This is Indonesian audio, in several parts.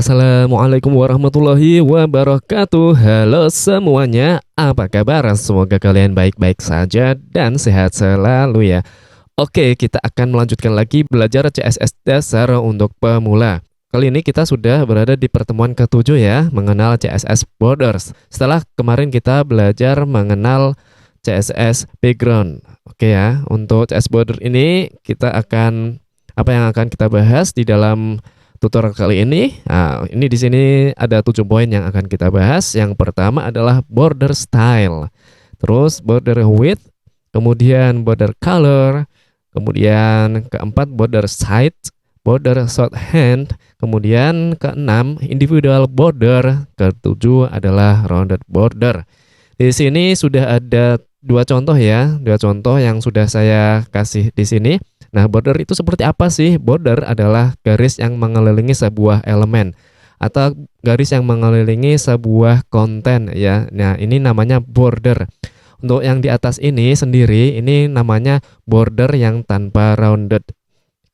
Assalamualaikum warahmatullahi wabarakatuh. Halo semuanya, apa kabar? Semoga kalian baik-baik saja dan sehat selalu ya. Oke, kita akan melanjutkan lagi belajar CSS dasar untuk pemula. Kali ini kita sudah berada di pertemuan ketujuh ya, mengenal CSS Borders. Setelah kemarin kita belajar mengenal CSS Background. Oke ya, untuk CSS Border ini kita akan apa yang akan kita bahas di dalam tutorial kali ini. Nah, ini di sini ada 7 poin yang akan kita bahas. Yang pertama adalah border style, terus border width, kemudian border color, kemudian keempat border size, border shorthand, kemudian keenam individual border, ketujuh adalah rounded border. Di sini sudah ada dua contoh ya, dua contoh yang sudah saya kasih di sini. Nah, border itu seperti apa sih? Border adalah garis yang mengelilingi sebuah elemen atau garis yang mengelilingi sebuah konten ya. Nah, ini namanya border. Untuk yang di atas ini sendiri, ini namanya border yang tanpa rounded.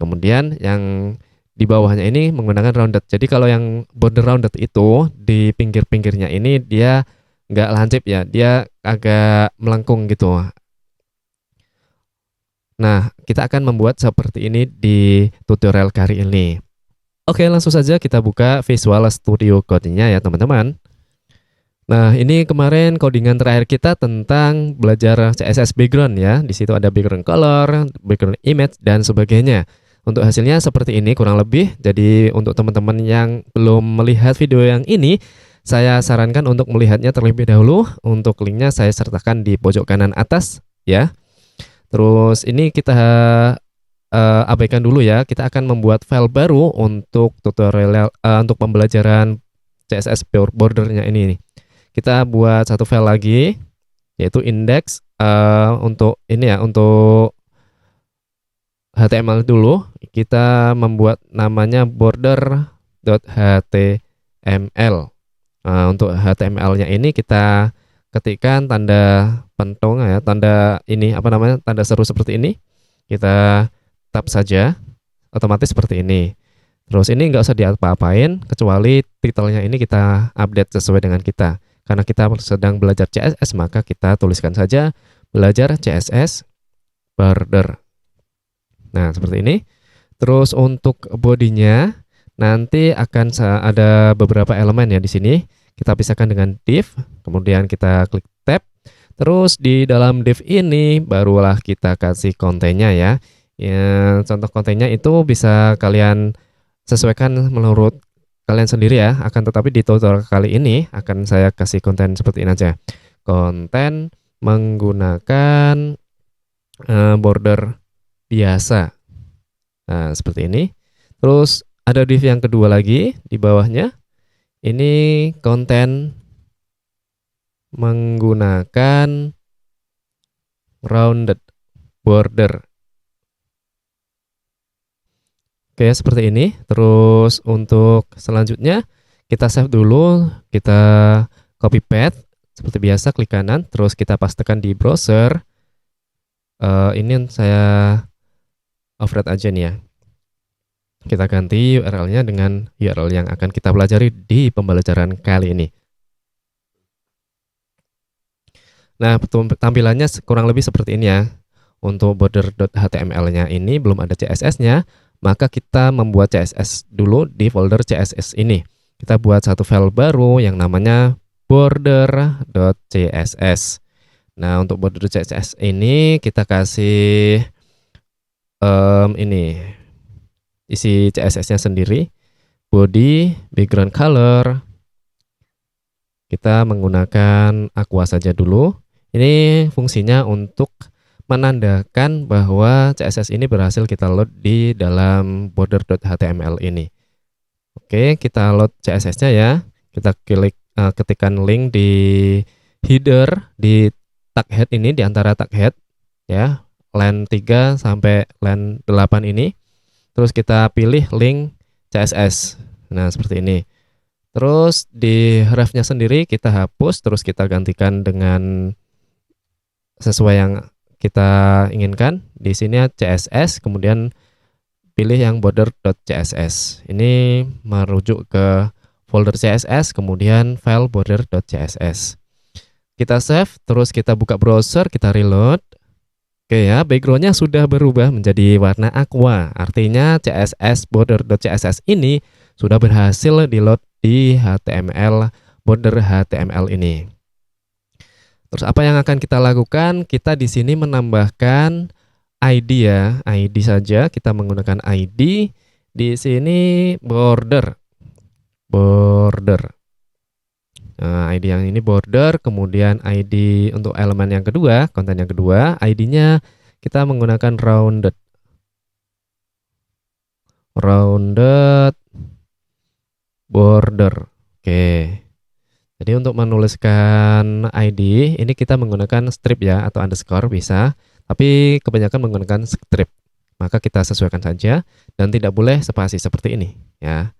Kemudian yang di bawahnya ini menggunakan rounded. Jadi kalau yang border rounded itu di pinggir-pinggirnya ini dia nggak lancip ya, dia agak melengkung gitu. Nah, kita akan membuat seperti ini di tutorial kali ini. Oke, langsung saja kita buka Visual Studio Code-nya ya, teman-teman. Nah, ini kemarin codingan terakhir kita tentang belajar CSS background ya. Di situ ada background color, background image, dan sebagainya. Untuk hasilnya seperti ini kurang lebih. Jadi, untuk teman-teman yang belum melihat video yang ini, saya sarankan untuk melihatnya terlebih dahulu. Untuk linknya saya sertakan di pojok kanan atas ya. Terus ini kita abaikan dulu ya. Kita akan membuat file baru untuk tutorial untuk pembelajaran CSS bordernya ini. Kita buat satu file lagi yaitu index untuk ini ya, untuk HTML dulu. Kita membuat namanya border.html. Untuk HTML-nya ini kita ketikkan tanda pentung ya, tanda ini apa namanya, tanda seru seperti ini. Kita tab saja, otomatis seperti ini. Terus ini nggak usah diapa-apain, kecuali titlenya ini kita update sesuai dengan kita. Karena kita sedang belajar CSS, maka kita tuliskan saja belajar CSS border. Nah, seperti ini. Terus untuk bodinya nanti akan ada beberapa elemen ya di sini. Kita pisahkan dengan div, kemudian kita klik tab. Terus di dalam div ini barulah kita kasih kontennya ya. Contoh kontennya itu bisa kalian sesuaikan menurut kalian sendiri ya. Akan tetapi di tutorial kali ini akan saya kasih konten seperti ini aja. Konten menggunakan border biasa. Nah, seperti ini. Terus ada div yang kedua lagi di bawahnya. Ini konten menggunakan rounded border. Oke, seperti ini. Terus untuk selanjutnya kita save dulu, kita copy path seperti biasa, klik kanan, terus kita pastekan di browser. Ini saya override aja nih ya. Kita ganti URL-nya dengan URL yang akan kita pelajari di pembelajaran kali ini. Nah, tampilannya kurang lebih seperti ini ya. Untuk border.html-nya ini belum ada CSS-nya, maka kita membuat CSS dulu di folder CSS ini. Kita buat satu file baru yang namanya border.css. Nah, untuk border.css ini kita kasih ini isi CSS-nya sendiri, body, background color. Kita menggunakan aqua saja dulu. Ini fungsinya untuk menandakan bahwa CSS ini berhasil kita load di dalam border.html ini. Oke, kita load CSS-nya ya. Kita klik ketikkan link di header di tag head ini, di antara tag head ya, line 3 sampai line 8 ini. Terus kita pilih link CSS. Nah, seperti ini. Terus di ref-nya sendiri kita hapus, terus kita gantikan dengan sesuai yang kita inginkan. Di sini CSS, kemudian pilih yang border.css. Ini merujuk ke folder CSS, kemudian file border.css. Kita save, terus kita buka browser, kita reload. Oke ya, backgroundnya sudah berubah menjadi warna aqua. Artinya CSS border.css ini sudah berhasil di-load di HTML border HTML ini. Terus apa yang akan kita lakukan? Kita di sini menambahkan ID ya, ID saja. Kita menggunakan ID. Di sini border. Nah, ID yang ini border, kemudian ID untuk elemen yang kedua, konten yang kedua, ID-nya kita menggunakan rounded border. Oke. Jadi untuk menuliskan ID ini kita menggunakan strip ya, atau underscore bisa, tapi kebanyakan menggunakan strip. Maka kita sesuaikan saja dan tidak boleh spasi seperti ini ya.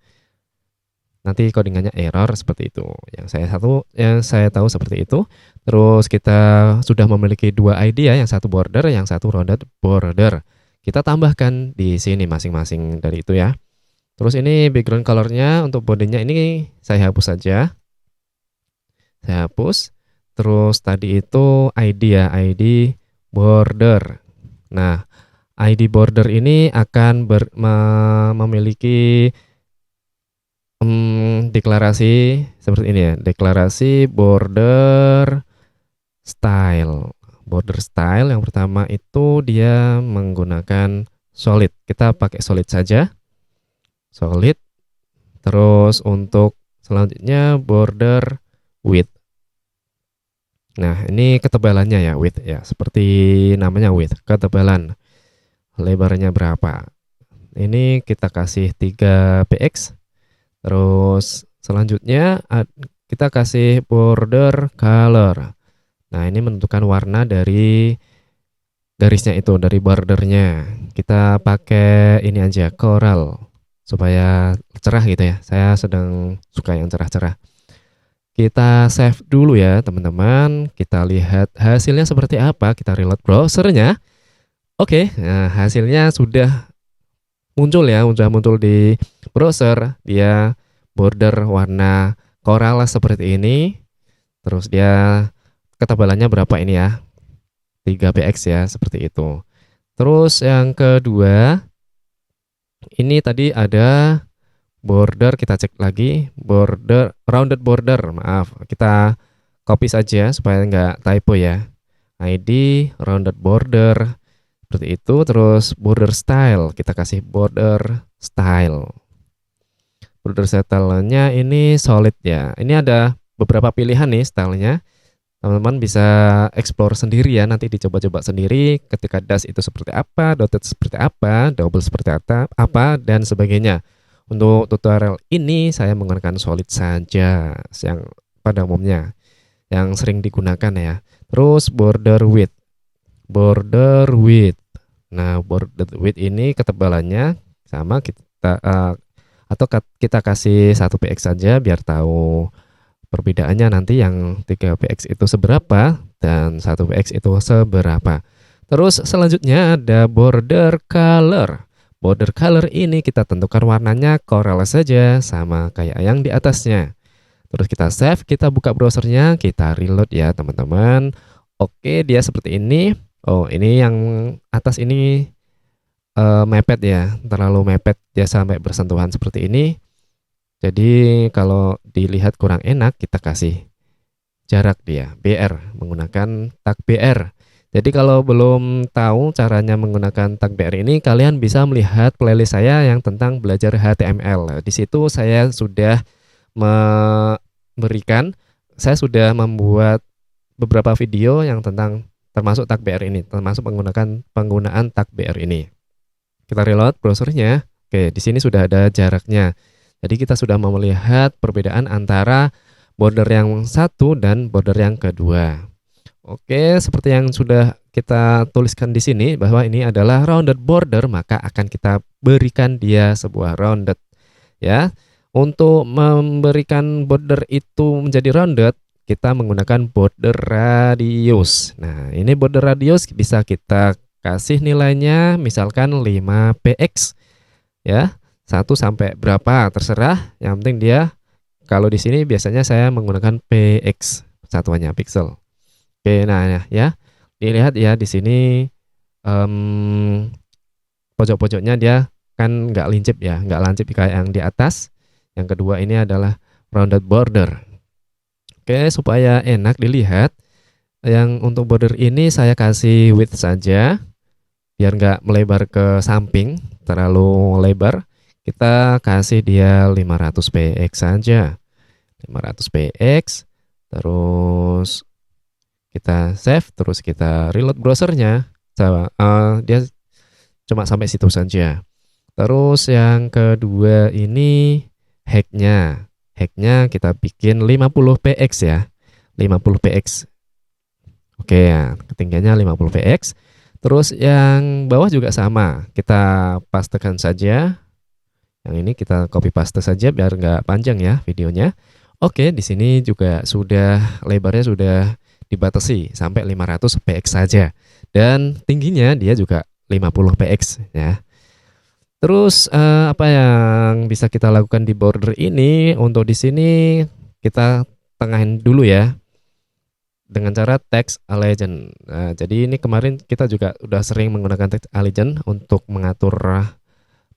Nanti codingannya error seperti itu. Yang saya tahu seperti itu. Terus kita sudah memiliki dua ID ya, yang satu border, yang satu rounded border. Kita tambahkan di sini masing-masing dari itu ya. Terus ini background colornya untuk bodinya ini saya hapus saja. Saya hapus. Terus tadi itu ID ya, ID border. Nah, ID border ini akan memiliki deklarasi seperti ini ya, deklarasi border style. Border style yang pertama itu dia menggunakan solid. Kita pakai solid saja. Solid. Terus untuk selanjutnya border width. Nah, ini ketebalannya ya, width ya, seperti namanya width, ketebalan. Lebarnya berapa? Ini kita kasih 3px. Terus selanjutnya kita kasih border color. Nah, ini menentukan warna dari garisnya itu, dari bordernya. Kita pakai ini aja, coral, supaya cerah gitu ya. Saya sedang suka yang cerah-cerah. Kita save dulu ya teman-teman. Kita lihat hasilnya seperti apa. Kita reload browsernya. Oke, nah hasilnya sudah muncul ya, muncul di browser. Dia border warna coral seperti ini. Terus dia ketebalannya berapa ini ya, 3px ya, seperti itu. Terus yang kedua, ini tadi ada border, kita cek lagi, border, rounded border, maaf, kita copy saja supaya nggak typo ya. ID rounded border seperti itu. Terus border style, kita kasih border style. Border style-nya ini solid ya. Ini ada beberapa pilihan nih stylenya. Teman-teman bisa explore sendiri ya, nanti dicoba-coba sendiri ketika dash itu seperti apa, dotted seperti apa, double seperti apa dan sebagainya. Untuk tutorial ini saya menggunakan solid saja yang pada umumnya yang sering digunakan ya. Terus border width. Nah, border width ini ketebalannya sama, kita kasih 1px saja biar tahu perbedaannya nanti, yang 3px itu seberapa dan 1px itu seberapa. Terus selanjutnya ada border color. Border color ini kita tentukan warnanya coral saja, sama kayak yang di atasnya. Terus kita save, kita buka browsernya, kita reload ya teman-teman. Oke, dia seperti ini. Oh, ini yang atas ini mepet ya, terlalu mepet dia sampai bersentuhan seperti ini. Jadi kalau dilihat kurang enak, kita kasih jarak dia, BR, menggunakan tag BR. Jadi kalau belum tahu caranya menggunakan tag BR ini, kalian bisa melihat playlist saya yang tentang belajar HTML. Di situ saya sudah saya sudah membuat beberapa video yang tentang termasuk tag BR ini, termasuk penggunaan tag BR ini. Kita reload browsernya. Oke, di sini sudah ada jaraknya. Jadi kita sudah melihat perbedaan antara border yang satu dan border yang kedua. Oke, seperti yang sudah kita tuliskan di sini bahwa ini adalah rounded border, maka akan kita berikan dia sebuah rounded ya. Untuk memberikan border itu menjadi rounded, kita menggunakan border radius. Nah, ini border radius bisa kita kasih nilainya misalkan 5px ya. 1 sampai berapa terserah, yang penting dia Kalau di sini biasanya saya menggunakan px satuannya pixel. Oke, nah ya, dilihat ya di sini em, pojok-pojoknya dia kan nggak lincip ya, nggak lancip kayak yang di atas. Yang kedua ini adalah rounded border. Oke, supaya enak dilihat, yang untuk border ini saya kasih width saja, biar nggak melebar ke samping, terlalu lebar. Kita kasih dia 500 px saja. 500 px, terus kita save, terus kita reload browsernya. Dia cuma sampai situ saja. Terus yang kedua ini hacknya. Hacknya kita bikin 50 px ya. 50 px. Oke ya, ketinggiannya 50 px. Terus yang bawah juga sama. Kita pastekan saja. Yang ini kita copy paste saja biar nggak panjang ya videonya. Oke, di sini juga sudah lebarnya sudah dibatasi sampai 500 px saja. Dan tingginya dia juga 50 px ya. Terus apa yang bisa kita lakukan di border ini? Untuk di sini kita tengahin dulu ya dengan cara text allegiance. Nah, jadi ini kemarin kita juga udah sering menggunakan text allegiance untuk mengatur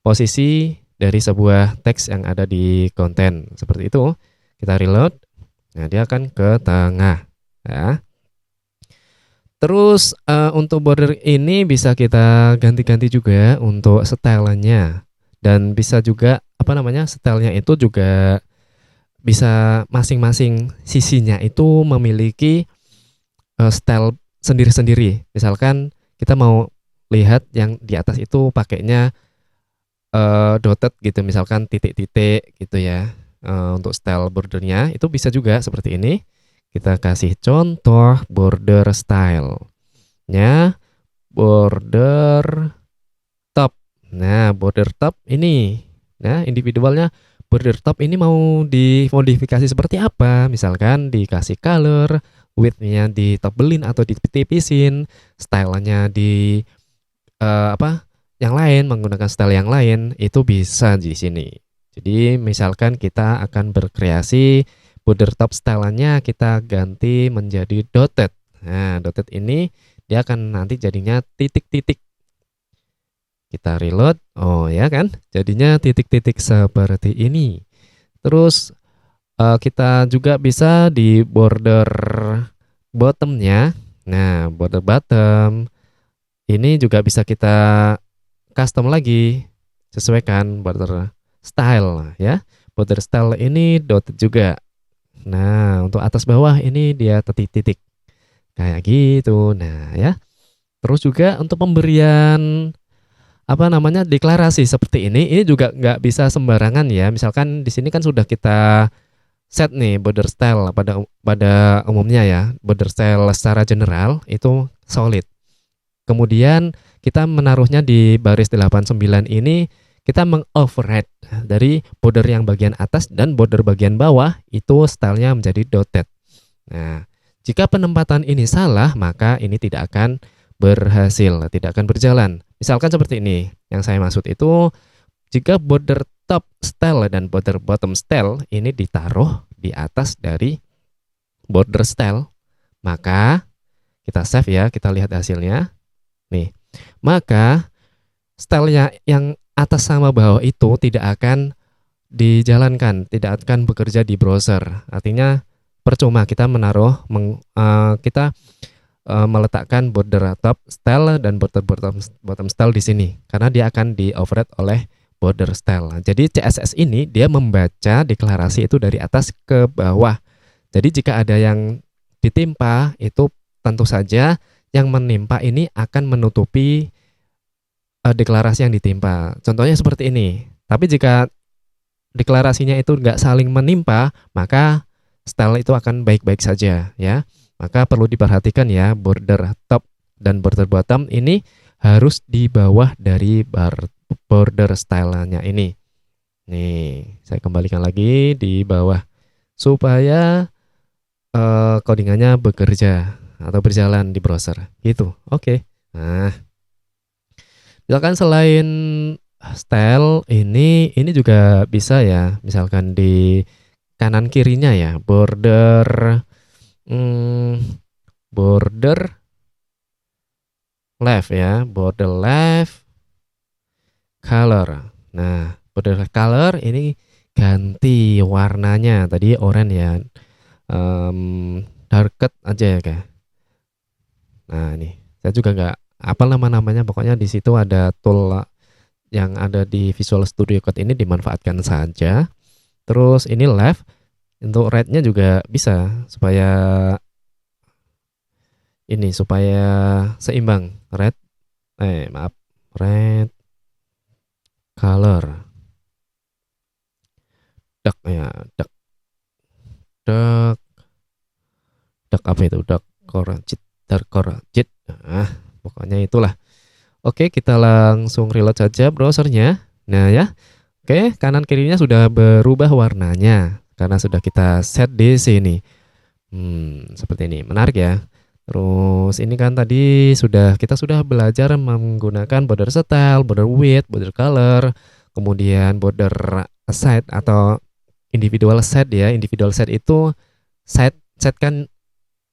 posisi dari sebuah teks yang ada di konten. Seperti itu. Kita reload. Nah, dia akan ke tengah ya. Terus untuk border ini bisa kita ganti-ganti juga untuk stylenya, dan bisa juga apa namanya, stylenya itu juga bisa masing-masing sisinya itu memiliki style sendiri-sendiri. Misalkan kita mau lihat yang di atas itu pakainya dotted gitu, misalkan titik-titik gitu ya. Untuk style bordernya itu bisa juga seperti ini. Kita kasih contoh border style-nya border top. Nah, border top ini, nah individualnya border top ini mau dimodifikasi seperti apa? Misalkan dikasih color, width-nya ditebelin atau ditipisin, style-nya di apa? Yang lain, menggunakan style yang lain, itu bisa di sini. Jadi misalkan kita akan berkreasi border top stylenya, kita ganti menjadi dotted. Nah, dotted ini dia akan nanti jadinya titik-titik. Kita reload, oh ya kan, jadinya titik-titik seperti ini. Terus kita juga bisa di border bottomnya. Nah, border bottom ini juga bisa kita custom lagi, sesuaikan border style ya. Border style ini dotted juga. Nah, untuk atas bawah ini dia titik-titik kayak gitu. Nah, ya. Terus juga untuk pemberian apa namanya, deklarasi seperti ini juga nggak bisa sembarangan ya. Misalkan di sini kan sudah kita set nih border style pada umumnya ya. Border style secara general itu solid. Kemudian kita menaruhnya di baris 89 ini, kita mengoverride dari border yang bagian atas dan border bagian bawah itu stylenya menjadi dotted. Nah, jika penempatan ini salah, maka ini tidak akan berhasil, tidak akan berjalan. Misalkan seperti ini, yang saya maksud itu jika border top style dan border bottom style ini ditaruh di atas dari border style, maka kita save ya, kita lihat hasilnya. Nih, maka stylenya yang atas sama bawah itu tidak akan dijalankan, tidak akan bekerja di browser. Artinya percuma kita menaruh, kita meletakkan border top style dan border bottom style di sini, karena dia akan di override oleh border style. Jadi CSS ini dia membaca deklarasi itu dari atas ke bawah. Jadi jika ada yang ditimpa, itu tentu saja yang menimpa ini akan menutupi deklarasi yang ditimpa. Contohnya seperti ini. Tapi jika deklarasinya itu nggak saling menimpa, maka style itu akan baik-baik saja ya. Maka perlu diperhatikan ya, border top dan border bottom ini harus di bawah dari border stylenya ini. Nih, saya kembalikan lagi di bawah supaya codingannya bekerja atau berjalan di browser gitu. Oke. Nah, misalkan selain style ini juga bisa ya, misalkan di kanan kirinya ya, hmm, border left ya, border left color. Nah, border color ini ganti warnanya. Tadi oranye ya. Darket aja ya kayak. Nah, ini saya juga nggak apa nama-namanya. Pokoknya di situ ada tool yang ada di Visual Studio Code ini dimanfaatkan saja. Terus ini left untuk red-nya juga bisa supaya seimbang. Maaf, red color. Dark ya, dark dark apa itu? Dark corrigit. Nah, pokoknya itulah. Oke, kita langsung reload saja browsernya. Nah ya, oke, kanan kirinya sudah berubah warnanya karena sudah kita set di sini. Seperti ini, menarik ya. Terus ini kan tadi kita sudah belajar menggunakan border style, border width, border color, kemudian border set atau individual set ya. Individual set itu set kan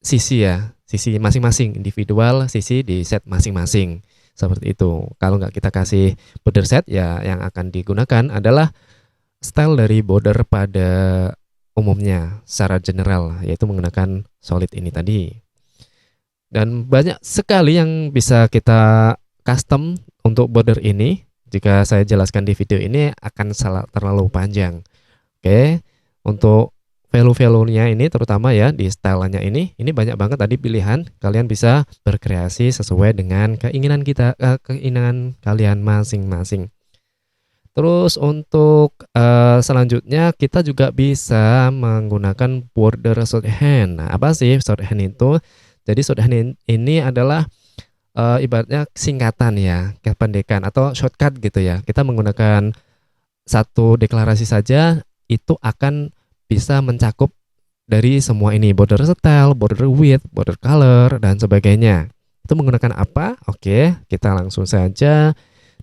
sisi ya, sisi masing-masing, individual sisi di set masing-masing. Seperti itu. Kalau nggak kita kasih border set ya, yang akan digunakan adalah style dari border pada umumnya secara general, yaitu menggunakan solid ini tadi. Dan banyak sekali yang bisa kita custom untuk border ini. Jika saya jelaskan di video ini akan terlalu panjang. Oke, untuk value-value-nya ini terutama ya di stylenya ini banyak banget tadi pilihan. Kalian bisa berkreasi sesuai dengan keinginan kalian masing-masing. Terus untuk selanjutnya kita juga bisa menggunakan border shorthand. Nah, apa sih shorthand itu? Jadi shorthand ini adalah ibaratnya singkatan ya, kependekan atau shortcut gitu ya. Kita menggunakan satu deklarasi saja itu akan bisa mencakup dari semua ini, border style, border width, border color, dan sebagainya. Itu menggunakan apa? Oke, kita langsung saja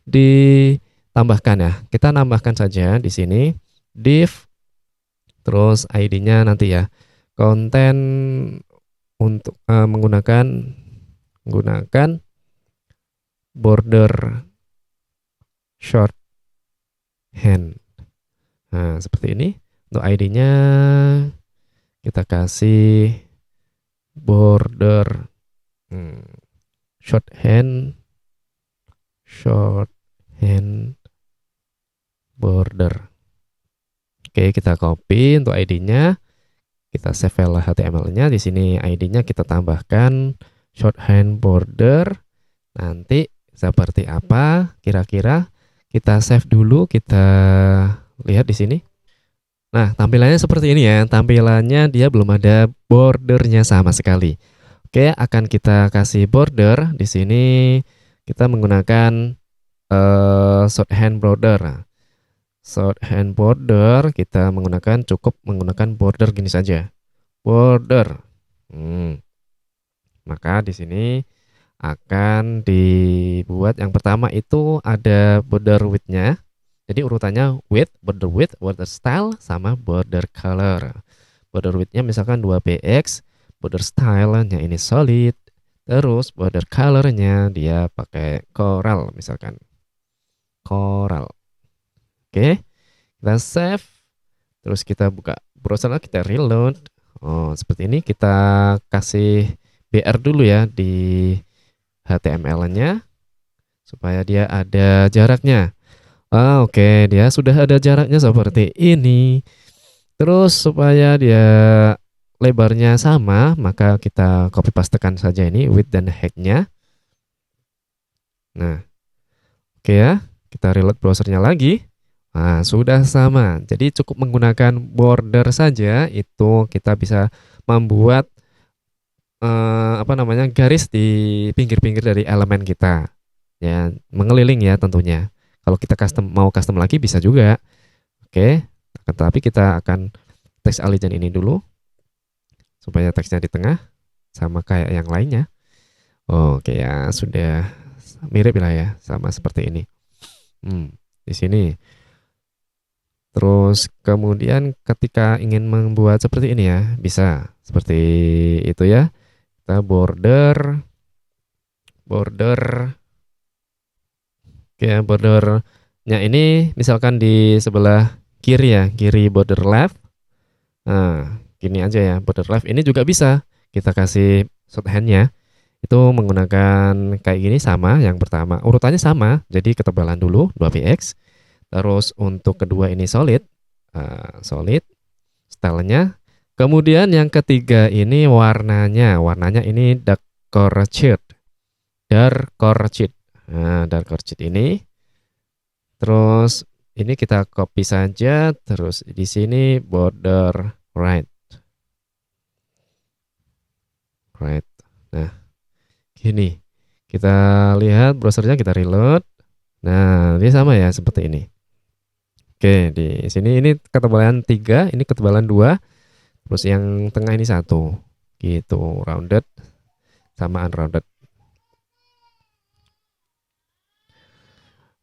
ditambahkan ya. Kita nambahkan saja di sini div, terus ID-nya nanti ya, konten untuk menggunakan border shorthand. Nah, seperti ini. Untuk ID-nya kita kasih border shorthand border. Oke, kita copy untuk ID-nya. Kita save file HTML-nya. Di sini ID-nya kita tambahkan shorthand border. Nanti seperti apa kira-kira? Kita save dulu, kita lihat di sini. Nah, tampilannya seperti ini ya. Tampilannya dia belum ada bordernya sama sekali. Oke, akan kita kasih border. Di sini kita menggunakan shorthand border. Shorthand border kita cukup menggunakan border gini saja. Border. Maka di sini akan dibuat yang pertama itu ada border width-nya. Jadi urutannya border width, border style, sama border color. Border width-nya misalkan 2px, border style-nya ini solid, terus border color-nya dia pakai coral misalkan. Coral. Oke, kita save, terus kita buka browser, kita reload. Oh, seperti ini. Kita kasih BR dulu ya di HTML-nya supaya dia ada jaraknya. Oke, dia sudah ada jaraknya seperti ini. Terus supaya dia lebarnya sama, maka kita copy pastekan saja ini width dan height-nya. Nah, oke ya, kita reload browsernya lagi. Nah, sudah sama. Jadi cukup menggunakan border saja itu kita bisa membuat garis di pinggir-pinggir dari elemen kita. Ya, mengeliling ya tentunya. Kalau kita mau custom lagi bisa juga. Oke, tetapi kita akan teks align ini dulu supaya teksnya di tengah sama kayak yang lainnya. Oke ya, sudah mirip lah ya, sama seperti ini. Di sini Terus kemudian ketika ingin membuat seperti ini ya, bisa seperti itu ya. Kita border, oke, bordernya ini misalkan di sebelah kiri ya, kiri border left. Nah, gini aja ya, border left ini juga bisa kita kasih shorthandnya. Itu menggunakan kayak gini sama, yang pertama urutannya sama, jadi ketebalan dulu 2px. Terus untuk kedua ini solid, solid stylenya. Kemudian yang ketiga ini warnanya ini dark core shade, dark core shade ini. Terus ini kita copy saja, terus di sini border right. Nah, gini. Kita lihat browsernya, kita reload. Nah, ini sama ya seperti ini. Oke, di sini ini ketebalan 3, ini ketebalan 2. Terus yang tengah ini 1. Gitu, rounded sama unrounded.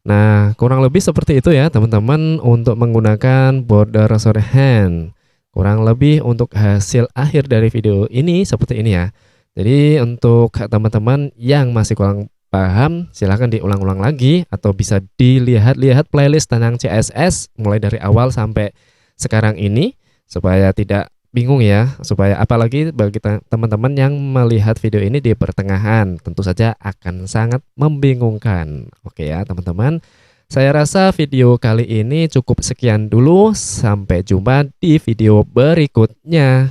Nah, kurang lebih seperti itu ya teman-teman untuk menggunakan border shorthand. Kurang lebih untuk hasil akhir dari video ini seperti ini ya. Jadi untuk teman-teman yang masih kurang paham, silahkan diulang-ulang lagi atau bisa dilihat-lihat playlist tentang CSS mulai dari awal sampai sekarang ini supaya tidak bingung ya, supaya apalagi bagi teman-teman yang melihat video ini di pertengahan, tentu saja akan sangat membingungkan. Oke ya teman-teman, saya rasa video kali ini cukup sekian dulu, sampai jumpa di video berikutnya.